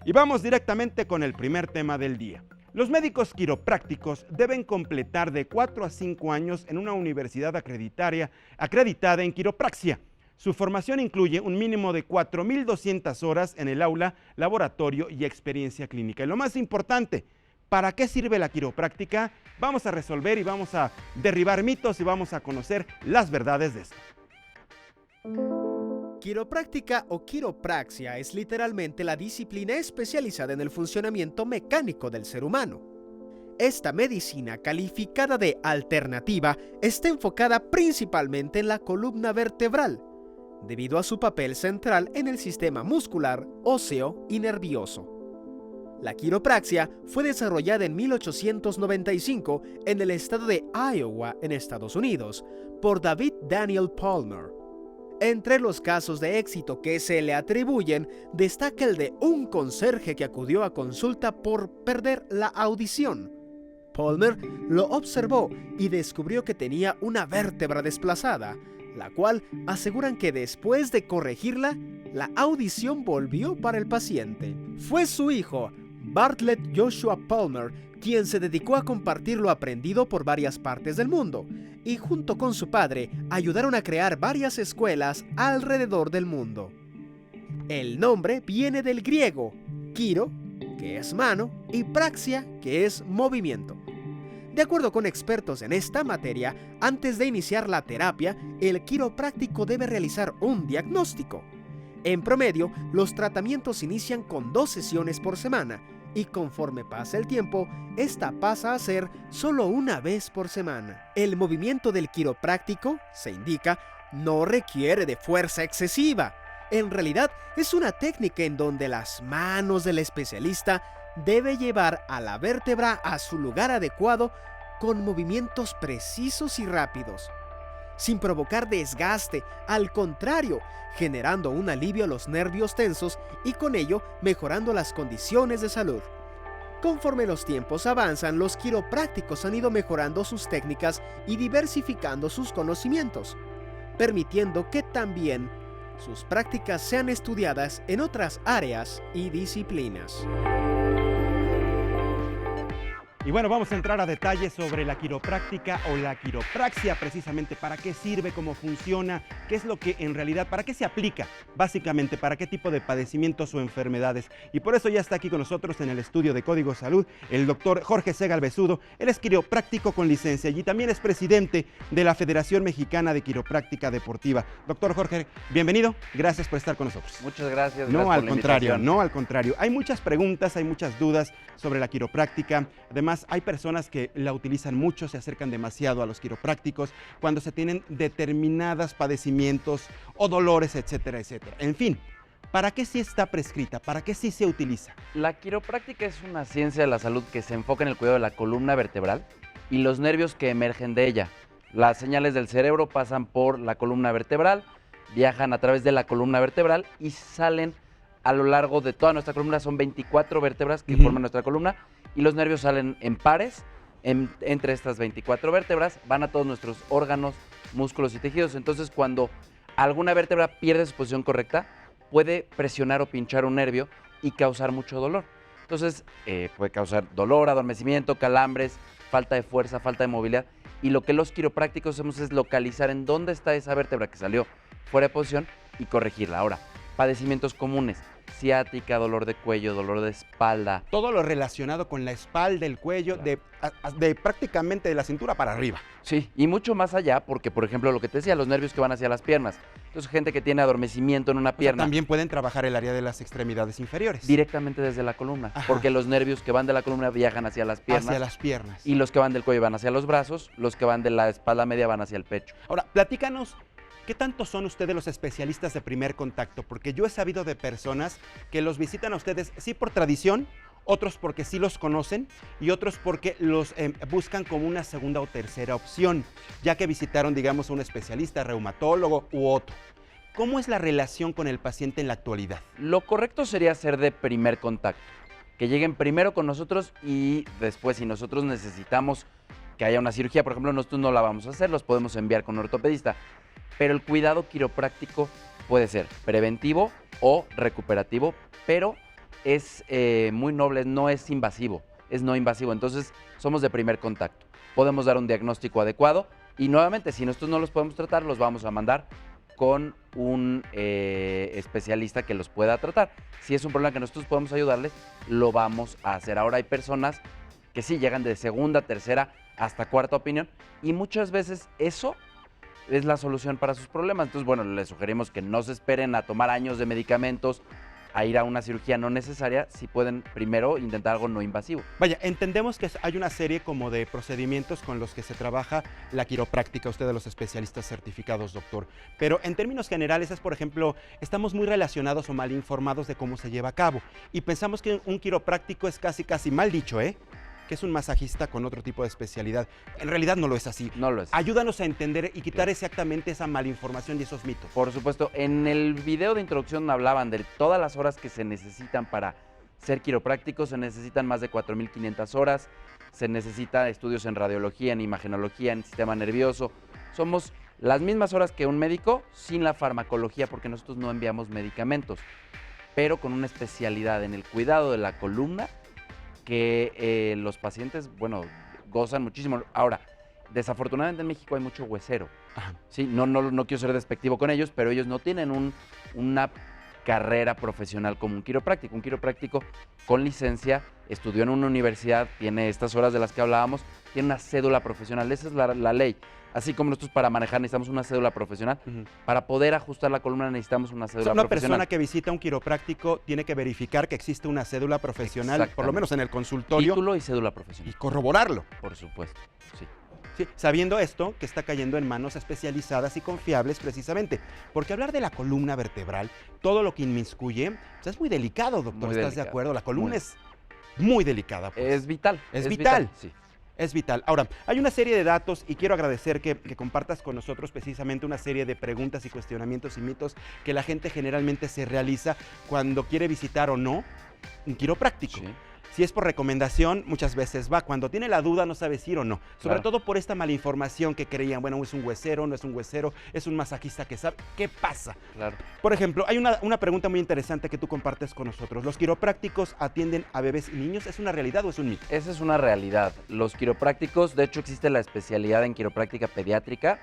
Y vamos directamente con el primer tema del día. Los médicos quiroprácticos deben completar de 4 a 5 años en una universidad acreditada en quiropraxia. Su formación incluye un mínimo de 4.200 horas en el aula, laboratorio y experiencia clínica. Y lo más importante, ¿para qué sirve la quiropráctica? Vamos a resolver y vamos a derribar mitos y vamos a conocer las verdades de esto. Quiropráctica o quiropraxia es literalmente la disciplina especializada en el funcionamiento mecánico del ser humano. Esta medicina, calificada de alternativa, está enfocada principalmente en la columna vertebral, debido a su papel central en el sistema muscular, óseo y nervioso. La quiropraxia fue desarrollada en 1895 en el estado de Iowa, en Estados Unidos, por David Daniel Palmer. Entre los casos de éxito que se le atribuyen, destaca el de un conserje que acudió a consulta por perder la audición. Palmer lo observó y descubrió que tenía una vértebra desplazada, la cual aseguran que después de corregirla, la audición volvió para el paciente. Fue su hijo, Bartlett Joshua Palmer, quien se dedicó a compartir lo aprendido por varias partes del mundo, y junto con su padre ayudaron a crear varias escuelas alrededor del mundo. El nombre viene del griego, quiro, que es mano, y praxia, que es movimiento. De acuerdo con expertos en esta materia, antes de iniciar la terapia, el quiropráctico debe realizar un diagnóstico. En promedio, los tratamientos inician con 2 sesiones por semana, y conforme pasa el tiempo, esta pasa a ser solo una vez por semana. El movimiento del quiropráctico, se indica, no requiere de fuerza excesiva. En realidad, es una técnica en donde las manos del especialista debe llevar a la vértebra a su lugar adecuado con movimientos precisos y rápidos, sin provocar desgaste, al contrario, generando un alivio a los nervios tensos y con ello mejorando las condiciones de salud. Conforme los tiempos avanzan, los quiroprácticos han ido mejorando sus técnicas y diversificando sus conocimientos, permitiendo que también sus prácticas sean estudiadas en otras áreas y disciplinas. Y bueno, vamos a entrar a detalles sobre la quiropráctica o la quiropraxia, precisamente para qué sirve, cómo funciona, qué es lo que en realidad, para qué se aplica, básicamente, para qué tipo de padecimientos o enfermedades. Y por eso ya está aquí con nosotros en el estudio de Código Salud el doctor Jorge Segal Besudo. Él es quiropráctico con licencia y también es presidente de la Federación Mexicana de Quiropráctica Deportiva. Doctor Jorge, bienvenido, gracias por estar con nosotros. Muchas gracias. No, al contrario, no al contrario. Hay muchas preguntas, hay muchas dudas sobre la quiropráctica. Además, hay personas que la utilizan mucho, se acercan demasiado a los quiroprácticos cuando se tienen determinados padecimientos o dolores, etcétera, etcétera. En fin, ¿para qué sí está prescrita? ¿Para qué sí se utiliza? La quiropráctica es una ciencia de la salud que se enfoca en el cuidado de la columna vertebral y los nervios que emergen de ella. Las señales del cerebro pasan por la columna vertebral, viajan a través de la columna vertebral y salen a lo largo de toda nuestra columna. Son 24 vértebras que forman nuestra columna y los nervios salen en pares. Entre estas 24 vértebras van a todos nuestros órganos, músculos y tejidos. Entonces, cuando alguna vértebra pierde su posición correcta, puede presionar o pinchar un nervio y causar mucho dolor. Entonces, puede causar dolor, adormecimiento, calambres, falta de fuerza, falta de movilidad. Y lo que los quiroprácticos hacemos es localizar en dónde está esa vértebra que salió fuera de posición y corregirla. Ahora, padecimientos comunes: ciática, dolor de cuello, dolor de espalda. Todo lo relacionado con la espalda, el cuello, Claro. de prácticamente de la cintura para arriba. Sí, y mucho más allá, porque por ejemplo lo que te decía, los nervios que van hacia las piernas. Entonces, gente que tiene adormecimiento en una O sea, pierna, también pueden trabajar el área de las extremidades inferiores. directamente desde la columna, Ajá. porque los nervios que van de la columna viajan hacia las piernas. Hacia las piernas. Y los que van del cuello van hacia los brazos, los que van de la espalda media van hacia el pecho. Ahora, platícanos, ¿qué tanto son ustedes los especialistas de primer contacto? Porque yo he sabido de personas que los visitan a ustedes sí por tradición, otros porque sí los conocen y otros porque los buscan como una segunda o tercera opción, ya que visitaron, digamos, a un especialista, reumatólogo u otro. ¿Cómo es la relación con el paciente en la actualidad? Lo correcto sería ser de primer contacto, que lleguen primero con nosotros y después, si nosotros necesitamos que haya una cirugía, por ejemplo, nosotros no la vamos a hacer, los podemos enviar con un ortopedista, pero el cuidado quiropráctico puede ser preventivo o recuperativo, pero es muy noble, no es invasivo, es no invasivo. Entonces, somos de primer contacto. Podemos dar un diagnóstico adecuado y nuevamente, si nosotros no los podemos tratar, los vamos a mandar con un especialista que los pueda tratar. Si es un problema que nosotros podemos ayudarles, lo vamos a hacer. Ahora hay personas que sí llegan de segunda, tercera, hasta cuarta opinión y muchas veces eso es la solución para sus problemas. Entonces, bueno, les sugerimos que no se esperen a tomar años de medicamentos, a ir a una cirugía no necesaria, si pueden primero intentar algo no invasivo. Vaya, entendemos que hay una serie como de procedimientos con los que se trabaja la quiropráctica, usted de los especialistas certificados, doctor. Pero en términos generales es, por ejemplo, estamos muy relacionados o mal informados de cómo se lleva a cabo. Y pensamos que un quiropráctico es casi mal dicho, que es un masajista con otro tipo de especialidad. En realidad no lo es así. No lo es. Ayúdanos a entender y quitar exactamente esa malinformación y esos mitos. Por supuesto, en el video de introducción hablaban de todas las horas que se necesitan para ser quiropráctico. Se necesitan más de 4.500 horas, se necesitan estudios en radiología, en imagenología, en sistema nervioso. Somos las mismas horas que un médico sin la farmacología porque nosotros no enviamos medicamentos, pero con una especialidad en el cuidado de la columna que los pacientes, bueno, gozan muchísimo. Ahora, desafortunadamente en México hay mucho huesero. Sí, no quiero ser despectivo con ellos, pero ellos no tienen una carrera profesional como un quiropráctico. Un quiropráctico con licencia, estudió en una universidad, tiene estas horas de las que hablábamos, tiene una cédula profesional. Esa es la ley. Así como nosotros para manejar necesitamos una cédula profesional, para poder ajustar la columna necesitamos una cédula una profesional. Persona que visita un quiropráctico tiene que verificar que existe una cédula profesional, por lo menos en el consultorio. Título y cédula profesional. Y corroborarlo. Por supuesto, sí. Sí, sabiendo esto, que está cayendo en manos especializadas y confiables precisamente. Porque hablar de la columna vertebral, todo lo que inmiscuye, pues es muy delicado, doctor. Muy ¿Estás delicado. de acuerdo? La columna es muy delicada. Pues. Es vital. Es vital. Sí. Es vital. Ahora, hay una serie de datos y quiero agradecer que compartas con nosotros precisamente una serie de preguntas y cuestionamientos y mitos que la gente generalmente se realiza cuando quiere visitar o no un quiropráctico. Sí. Si es por recomendación, muchas veces va. Cuando tiene la duda, no sabe si ir o no. Sobre todo por esta malinformación que creían, bueno, es un huesero, no es un huesero, es un masajista que sabe. ¿Qué pasa? Claro. Por ejemplo, hay una pregunta muy interesante que tú compartes con nosotros. ¿Los quiroprácticos atienden a bebés y niños? ¿Es una realidad o es un mito? Esa es una realidad. Los quiroprácticos, de hecho existe la especialidad en quiropráctica pediátrica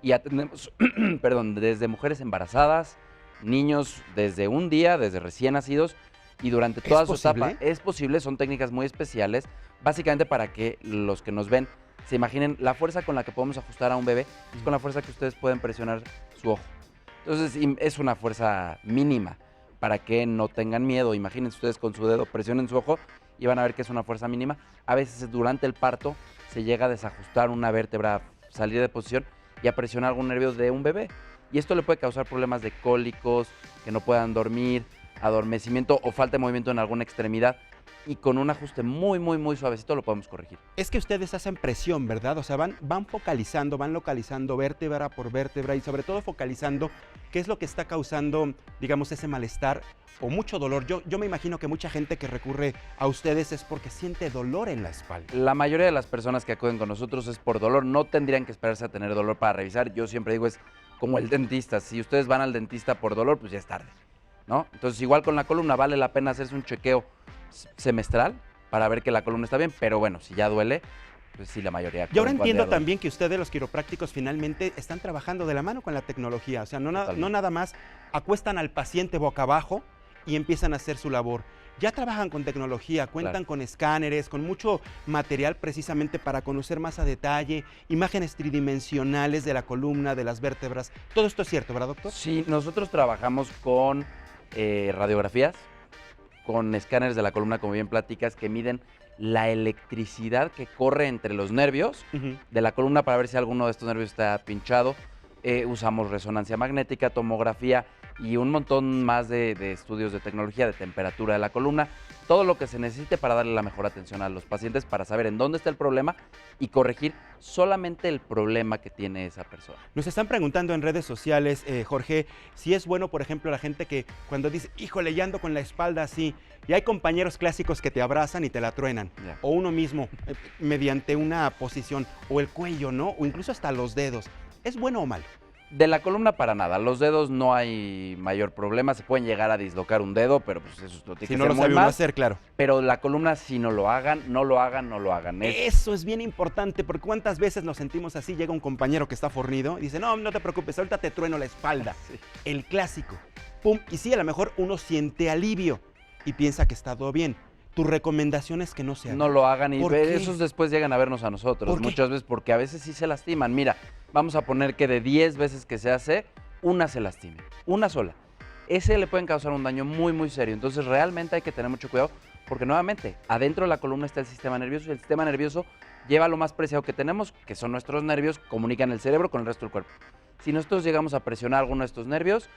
y atendemos, perdón, desde mujeres embarazadas, niños desde un día, desde recién nacidos, y durante toda su etapa. Es posible, son técnicas muy especiales, básicamente para que los que nos ven se imaginen la fuerza con la que podemos ajustar a un bebé, es con la fuerza que ustedes pueden presionar su ojo. Entonces es una fuerza mínima para que no tengan miedo. Imagínense ustedes con su dedo, presionen su ojo y van a ver que es una fuerza mínima. A veces durante el parto se llega a desajustar una vértebra, salir de posición y a presionar algún nervio de un bebé. Y esto le puede causar problemas de cólicos, que no puedan dormir, adormecimiento o falta de movimiento en alguna extremidad, y con un ajuste muy suavecito lo podemos corregir. Es que ustedes hacen presión, ¿verdad? O sea, van focalizando, van localizando vértebra por vértebra y sobre todo focalizando qué es lo que está causando, digamos, ese malestar o mucho dolor. Yo me imagino que mucha gente que recurre a ustedes es porque siente dolor en la espalda. La mayoría de las personas que acuden con nosotros es por dolor, no tendrían que esperarse a tener dolor para revisar. Yo siempre digo, es como el dentista, si ustedes van al dentista por dolor, pues ya es tarde, ¿no? Entonces, igual con la columna, vale la pena hacerse un chequeo semestral para ver que la columna está bien, pero bueno, si ya duele, pues sí, la mayoría. Y ahora entiendo también que ustedes, los quiroprácticos, finalmente están trabajando de la mano con la tecnología, o sea, no nada más acuestan al paciente boca abajo y empiezan a hacer su labor. Ya trabajan con tecnología, cuentan con escáneres, con mucho material precisamente para conocer más a detalle, imágenes tridimensionales de la columna, de las vértebras. Todo esto es cierto, ¿verdad, doctor? Sí, nosotros trabajamos con radiografías, con escáneres de la columna, como bien platicas, que miden la electricidad que corre entre los nervios de la columna para ver si alguno de estos nervios está pinchado. Usamos resonancia magnética, tomografía y un montón más de estudios de tecnología, de temperatura de la columna, todo lo que se necesite para darle la mejor atención a los pacientes, para saber en dónde está el problema y corregir solamente el problema que tiene esa persona. Nos están preguntando en redes sociales, Jorge, si es bueno, por ejemplo, la gente que cuando dice, híjole, ya ando con la espalda así, y hay compañeros clásicos que te abrazan y te la truenan, o uno mismo, mediante una posición, o el cuello, ¿no? O incluso hasta los dedos. ¿Es bueno o malo? De la columna para nada. Los dedos no hay mayor problema. Se pueden llegar a dislocar un dedo, pero pues eso lo tiene Si que no hacer lo muy sabe uno mal. hacer, claro. Pero la columna sí no lo hagan, no lo hagan, no lo hagan. Eso es bien importante, porque cuántas veces nos sentimos así, llega un compañero que está fornido y dice, no, no te preocupes, ahorita te trueno la espalda. Sí. El clásico. Pum, y sí, a lo mejor uno siente alivio y piensa que está todo bien. Tu recomendación es que no se haga. No lo hagan y ¿Por qué? esos después llegan a vernos a nosotros ¿Por qué? muchas veces porque a veces sí se lastiman. Mira, vamos a poner que de 10 veces que se hace, una se lastime, una sola. Ese le pueden causar un daño muy, muy serio. Entonces realmente hay que tener mucho cuidado porque nuevamente, adentro de la columna está el sistema nervioso y el sistema nervioso lleva lo más preciado que tenemos, que son nuestros nervios, comunican el cerebro con el resto del cuerpo. Si nosotros llegamos a presionar alguno de estos nervios,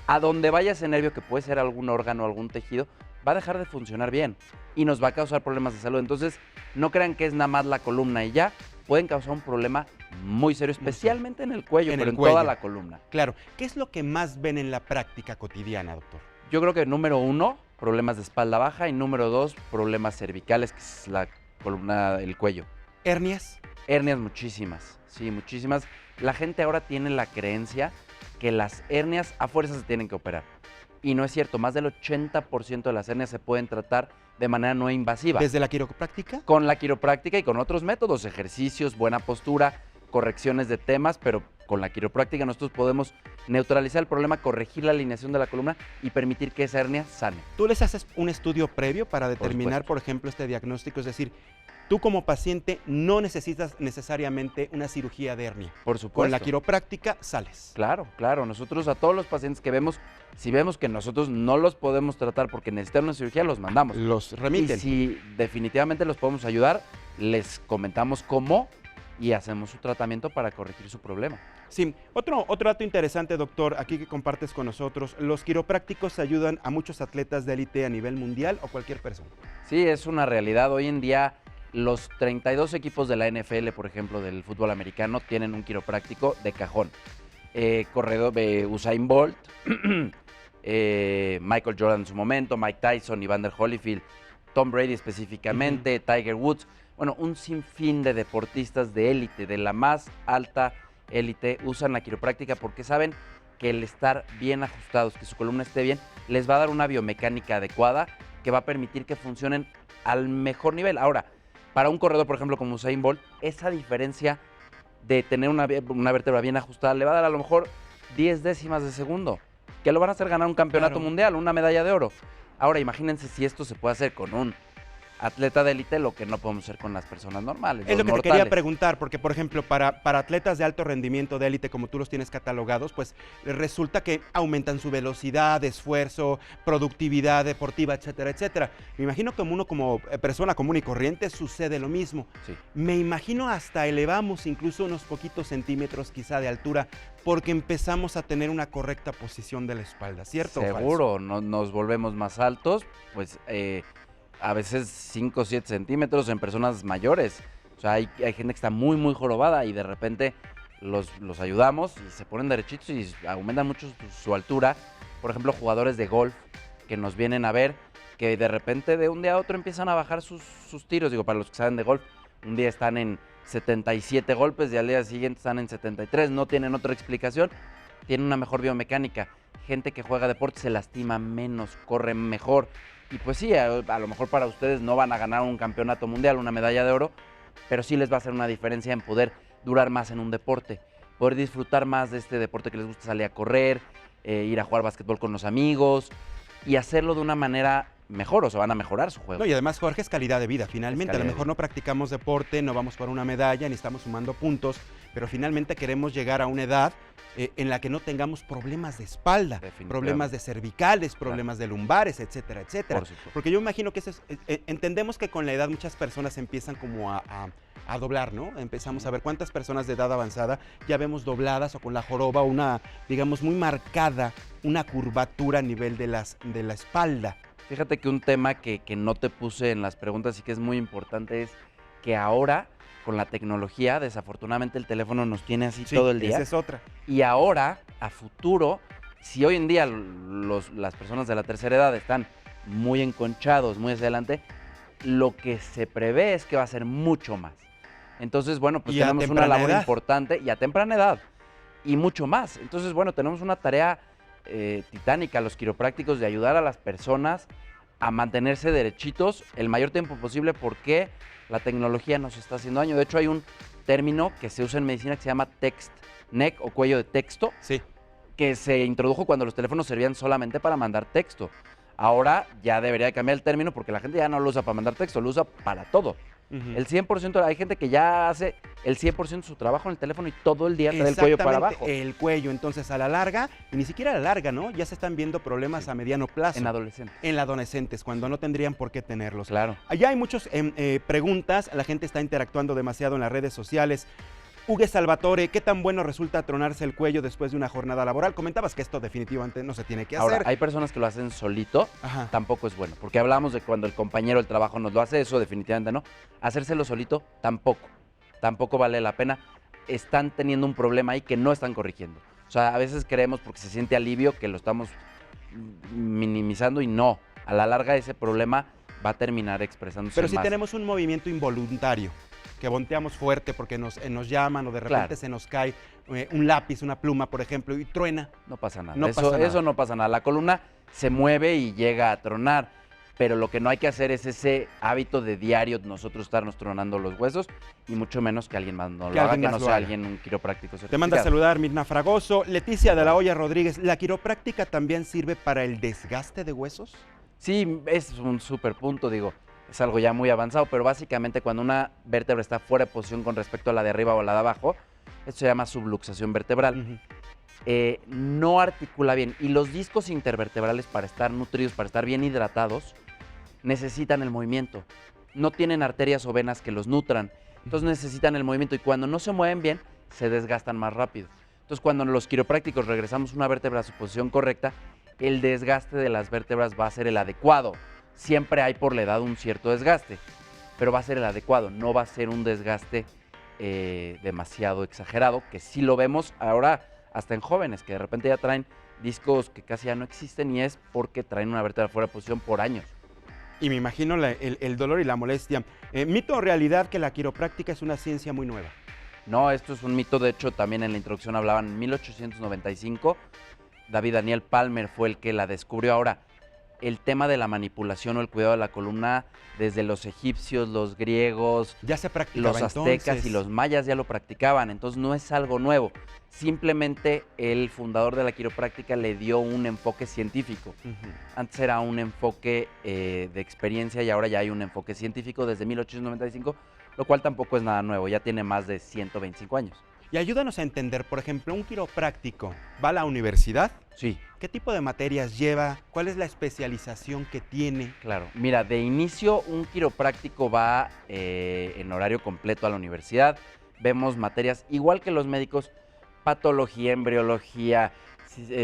a donde vaya ese nervio, que puede ser algún órgano o algún tejido, va a dejar de funcionar bien y nos va a causar problemas de salud. Entonces, no crean que es nada más la columna y ya, pueden causar un problema muy serio, especialmente en el cuello, En pero el en toda cuello. la columna. Claro. ¿Qué es lo que más ven en la práctica cotidiana, doctor? Yo creo que número 1, problemas de espalda baja y número 2, problemas cervicales, que es la columna, el cuello. ¿Hernias? Hernias muchísimas, sí, muchísimas. La gente ahora tiene la creencia que las hernias a fuerzas se tienen que operar. Y no es cierto, más del 80% de las hernias se pueden tratar de manera no invasiva. ¿Desde la quiropráctica? Con la quiropráctica y con otros métodos, ejercicios, buena postura, correcciones de temas, pero con la quiropráctica nosotros podemos neutralizar el problema, corregir la alineación de la columna y permitir que esa hernia sane. ¿Tú les haces un estudio previo para determinar, supuesto. por ejemplo, este diagnóstico? Es decir, tú como paciente no necesitas necesariamente una cirugía de hernia. Por supuesto. Con la quiropráctica sales. Claro, claro. Nosotros a todos los pacientes que vemos, si vemos que nosotros no los podemos tratar porque necesitan una cirugía, los mandamos. Los Y remiten. si definitivamente los podemos ayudar, les comentamos cómo y hacemos su tratamiento para corregir su problema. Sí, otro dato interesante, doctor, aquí que compartes con nosotros, los quiroprácticos ayudan a muchos atletas de élite a nivel mundial o cualquier persona. Sí, es una realidad. Hoy en día los 32 equipos de la NFL, por ejemplo, del fútbol americano, tienen un quiropráctico de cajón. Corredor de Usain Bolt, Michael Jordan en su momento, Mike Tyson, Evander Holyfield, Tom Brady específicamente, Tiger Woods. Bueno, un sinfín de deportistas de élite, de la más alta élite, usan la quiropráctica porque saben que el estar bien ajustados, que su columna esté bien, les va a dar una biomecánica adecuada que va a permitir que funcionen al mejor nivel. Ahora, para un corredor, por ejemplo, como Usain Bolt, esa diferencia de tener una vértebra bien ajustada le va a dar a lo mejor 10 décimas de segundo, que lo van a hacer ganar un campeonato Claro. mundial, una medalla de oro. Ahora, imagínense si esto se puede hacer con un atleta de élite, lo que no podemos hacer con las personas normales. Es los lo que te mortales. quería preguntar, porque por ejemplo, para atletas de alto rendimiento de élite, como tú los tienes catalogados, pues resulta que aumentan su velocidad, esfuerzo, productividad deportiva, etcétera, etcétera. Me imagino que uno como persona común y corriente sucede lo mismo. Sí. Me imagino hasta elevamos incluso unos poquitos centímetros quizá de altura, porque empezamos a tener una correcta posición de la espalda, ¿cierto? o falso? Seguro, nos volvemos más altos, pues a veces 5 o 7 centímetros en personas mayores. O sea, hay gente que está muy, muy jorobada y de repente los ayudamos y se ponen derechitos y aumentan mucho su altura. Por ejemplo, jugadores de golf que nos vienen a ver, que de repente de un día a otro empiezan a bajar sus tiros. Digo, para los que saben de golf, un día están en 77 golpes y al día siguiente están en 73. No tienen otra explicación, tienen una mejor biomecánica. Gente que juega deporte se lastima menos, corre mejor. Y pues sí, a lo mejor para ustedes no van a ganar un campeonato mundial, una medalla de oro, pero sí les va a hacer una diferencia en poder durar más en un deporte, poder disfrutar más de este deporte que les gusta, salir a correr, ir a jugar básquetbol con los amigos y hacerlo de una manera mejor, o sea, van a mejorar su juego. No, y además, Jorge, es calidad de vida, finalmente. A calidad lo de mejor vida. no practicamos deporte, no vamos por una medalla, ni estamos sumando puntos, pero finalmente queremos llegar a una edad en la que no tengamos problemas de espalda, Definitivamente. problemas de cervicales, problemas de lumbares, etcétera, etcétera. Por supuesto. Porque yo imagino que entendemos que con la edad muchas personas empiezan como a doblar, ¿no? Empezamos a ver cuántas personas de edad avanzada ya vemos dobladas o con la joroba, una, digamos, muy marcada, una curvatura a nivel de la espalda. Fíjate que un tema que no te puse en las preguntas y que es muy importante es que ahora, con la tecnología, desafortunadamente el teléfono nos tiene así Sí, todo el día. esa es otra. Y ahora, a futuro, si hoy en día las personas de la tercera edad están muy enconchados, muy hacia adelante, lo que se prevé es que va a ser mucho más. Entonces, bueno, pues Y a tenemos una temprana labor edad. importante y a temprana edad. y mucho más. Entonces, bueno, tenemos una tarea titánica, los quiroprácticos, de ayudar a las personas a mantenerse derechitos el mayor tiempo posible porque la tecnología nos está haciendo daño. De hecho, hay un término que se usa en medicina que se llama text neck o cuello de texto, Sí. que se introdujo cuando los teléfonos servían solamente para mandar texto. Ahora ya debería de cambiar el término porque la gente ya no lo usa para mandar texto, lo usa para todo. Ujú. El 100%, hay gente que ya hace el 100% de su trabajo en el teléfono y todo el día trae el cuello para Exactamente, abajo. el cuello. Entonces, a la larga, y ni siquiera a la larga, ¿no? Ya se están viendo problemas a mediano plazo. En adolescentes. En adolescentes, cuando no tendrían por qué tenerlos. Claro. Allá hay muchas preguntas, la gente está interactuando demasiado en las redes sociales. Hugo Salvatore, ¿qué tan bueno resulta tronarse el cuello después de una jornada laboral? Comentabas que esto definitivamente no se tiene que Ahora, hacer. hay personas que lo hacen solito, Ajá. tampoco es bueno, porque hablamos de cuando el compañero del trabajo nos lo hace, eso definitivamente no. Hacérselo solito, tampoco vale la pena. Están teniendo un problema ahí que no están corrigiendo. O sea, a veces creemos porque se siente alivio que lo estamos minimizando y no. A la larga ese problema va a terminar expresándose Pero si más. tenemos un movimiento involuntario, que volteamos fuerte porque nos llaman o de repente Claro. se nos cae un lápiz, una pluma, por ejemplo, y truena. No pasa nada. No eso, pasa nada. eso no pasa nada. La columna se mueve y llega a tronar, pero lo que no hay que hacer es ese hábito de diario nosotros estarnos tronando los huesos y mucho menos que alguien más no Que lo haga, alguien que más no lo sea haga. alguien, un quiropráctico certificado. Te manda a saludar Mirna Fragoso. Leticia de la Hoya Rodríguez, ¿la quiropráctica también sirve para el desgaste de huesos? Sí, es un súper punto, digo, es algo ya muy avanzado, pero básicamente cuando una vértebra está fuera de posición con respecto a la de arriba o a la de abajo, esto se llama subluxación vertebral. Ujú. No articula bien. Y los discos intervertebrales, para estar nutridos, para estar bien hidratados, necesitan el movimiento. No tienen arterias o venas que los nutran. Entonces necesitan el movimiento y cuando no se mueven bien, se desgastan más rápido. Entonces cuando los quiroprácticos regresamos una vértebra a su posición correcta, el desgaste de las vértebras va a ser el adecuado. Siempre hay por la edad un cierto desgaste, pero va a ser el adecuado, no va a ser un desgaste demasiado exagerado, que sí lo vemos ahora hasta en jóvenes, que de repente ya traen discos que casi ya no existen y es porque traen una vértebra fuera de posición por años. Y me imagino el dolor y la molestia. ¿Mito o realidad que la quiropráctica es una ciencia muy nueva? No, esto es un mito, de hecho también en la introducción hablaban en 1895, David Daniel Palmer fue el que la descubrió. Ahora, el tema de la manipulación o el cuidado de la columna, desde los egipcios, los griegos, Ya se practicaba los aztecas entonces. y los mayas ya lo practicaban, entonces no es algo nuevo. Simplemente el fundador de la quiropráctica le dio un enfoque científico. Ujú. Antes era un enfoque de experiencia y ahora ya hay un enfoque científico desde 1895, lo cual tampoco es nada nuevo, ya tiene más de 125 años. Y ayúdanos a entender, por ejemplo, un quiropráctico va a la universidad. Sí, ¿Qué tipo de materias lleva? ¿Cuál es la especialización que tiene? claro. Mira, de inicio un quiropráctico va en horario completo a la universidad. Vemos materias igual que los médicos, patología, embriología,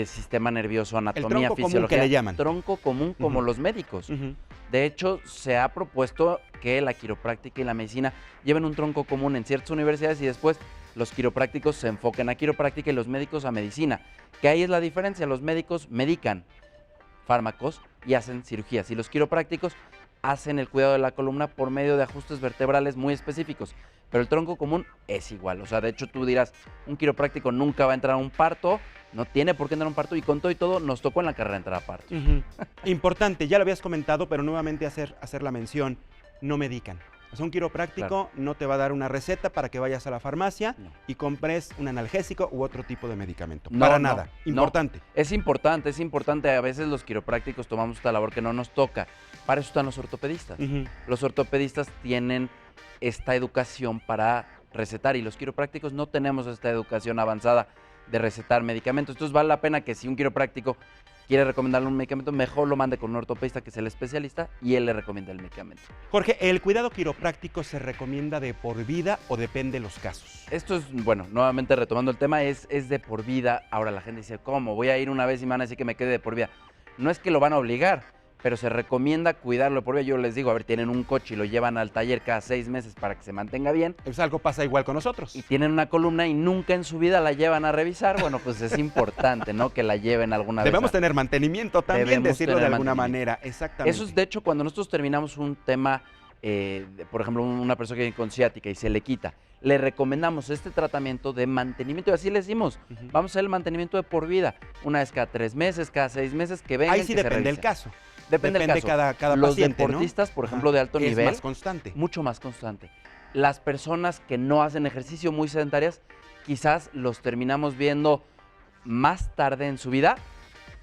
sistema nervioso, anatomía, tronco común fisiología. que le llaman. Tronco común como Ujú. los médicos. Ujú. De hecho, se ha propuesto que la quiropráctica y la medicina lleven un tronco común en ciertas universidades y después los quiroprácticos se enfoquen a quiropráctica y los médicos a medicina. Que ahí es la diferencia, los médicos medican fármacos y hacen cirugías y los quiroprácticos hacen el cuidado de la columna por medio de ajustes vertebrales muy específicos. Pero el tronco común es igual, o sea, de hecho tú dirás, un quiropráctico nunca va a entrar a un parto, no tiene por qué entrar a un parto y con todo y todo nos tocó en la carrera entrar a parto. Ujú. Importante, ya lo habías comentado, pero nuevamente hacer la mención, no medican. O sea, un quiropráctico no te va a dar una receta para que vayas a la farmacia No. y compres un analgésico u otro tipo de medicamento. No, Para no, nada. no. Importante. Es importante, a veces los quiroprácticos tomamos esta labor que no nos toca, para eso están los ortopedistas. Ujú. Los ortopedistas tienen esta educación para recetar y los quiroprácticos no tenemos esta educación avanzada de recetar medicamentos. Entonces vale la pena que si un quiropráctico quiere recomendarle un medicamento, mejor lo mande con un ortopedista que es el especialista y él le recomienda el medicamento. Jorge, ¿el cuidado quiropráctico se recomienda de por vida o depende de los casos? Esto es, bueno, nuevamente retomando el tema, es de por vida. Ahora la gente dice, ¿cómo? Voy a ir una vez y me van a decir que me quede de por vida. No es que lo van a obligar, pero se recomienda cuidarlo de por vida. Yo les digo, a ver, tienen un coche y lo llevan al taller cada 6 meses para que se mantenga bien Pues algo pasa igual con nosotros. y tienen una columna y nunca en su vida la llevan a revisar. Bueno, pues es importante, ¿no? Que la lleven alguna vez. Debemos tener mantenimiento también, Debemos decirlo de tener alguna mantenimiento. manera. Exactamente. Eso es, de hecho, cuando nosotros terminamos un tema por ejemplo, una persona que viene con ciática y se le quita, le recomendamos este tratamiento de mantenimiento, y así le decimos, vamos a hacer el mantenimiento de por vida, una vez cada 3 meses, cada 6 meses, que vengan, Ahí sí que se depende del revisen. caso. Depende del caso. cada Los paciente, deportistas, ¿no? por ejemplo, de alto es nivel, más constante. mucho más constante. Las personas que no hacen ejercicio, muy sedentarias, quizás los terminamos viendo más tarde en su vida,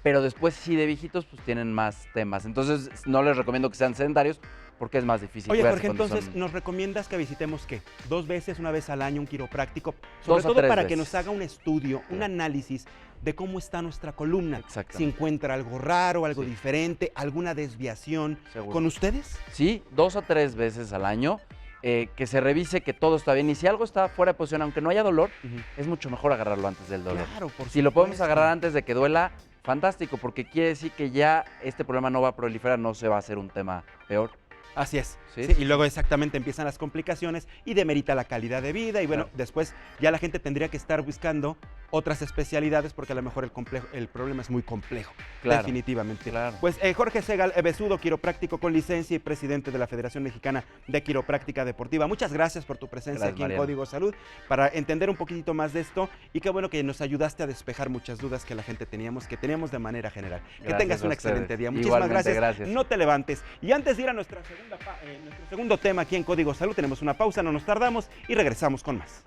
pero después sí de viejitos pues tienen más temas. Entonces no les recomiendo que sean sedentarios porque es más difícil. Oye, cuidarse Jorge, cuando entonces, son- ¿nos recomiendas que visitemos qué? ¿2 veces, una vez al año un quiropráctico? Sobre 2 a todo 3 para que veces. nos haga un estudio, un Sí. análisis de cómo está nuestra columna. Si Exactamente. encuentra algo raro, algo Sí. diferente, alguna desviación. Seguro. ¿Con ustedes? Sí, 2 a 3 veces al año, que se revise que todo está bien. Y si algo está fuera de posición, aunque no haya dolor, es mucho mejor agarrarlo antes del dolor. Claro, por Si lo podemos supuesto. agarrar antes de que duela, fantástico, porque quiere decir que ya este problema no va a proliferar, no se va a hacer un tema peor. Así es. Sí, Sí, sí, y luego exactamente empiezan las complicaciones y demerita la calidad de vida y bueno, Claro. después ya la gente tendría que estar buscando otras especialidades porque a lo mejor el problema es muy complejo, Claro. definitivamente. Claro. Pues Jorge Segal Besudo, quiropráctico con licencia y presidente de la Federación Mexicana de Quiropráctica Deportiva. Muchas gracias por tu presencia Gracias, aquí en Mariano. Código Salud para entender un poquitito más de esto y qué bueno que nos ayudaste a despejar muchas dudas que la gente que teníamos de manera general. Que Gracias tengas a un ustedes. excelente día. Muchísimas Igualmente, gracias. gracias. No te levantes. Y antes de ir a nuestro segundo tema aquí en Código Salud, tenemos una pausa, no nos tardamos y regresamos con más.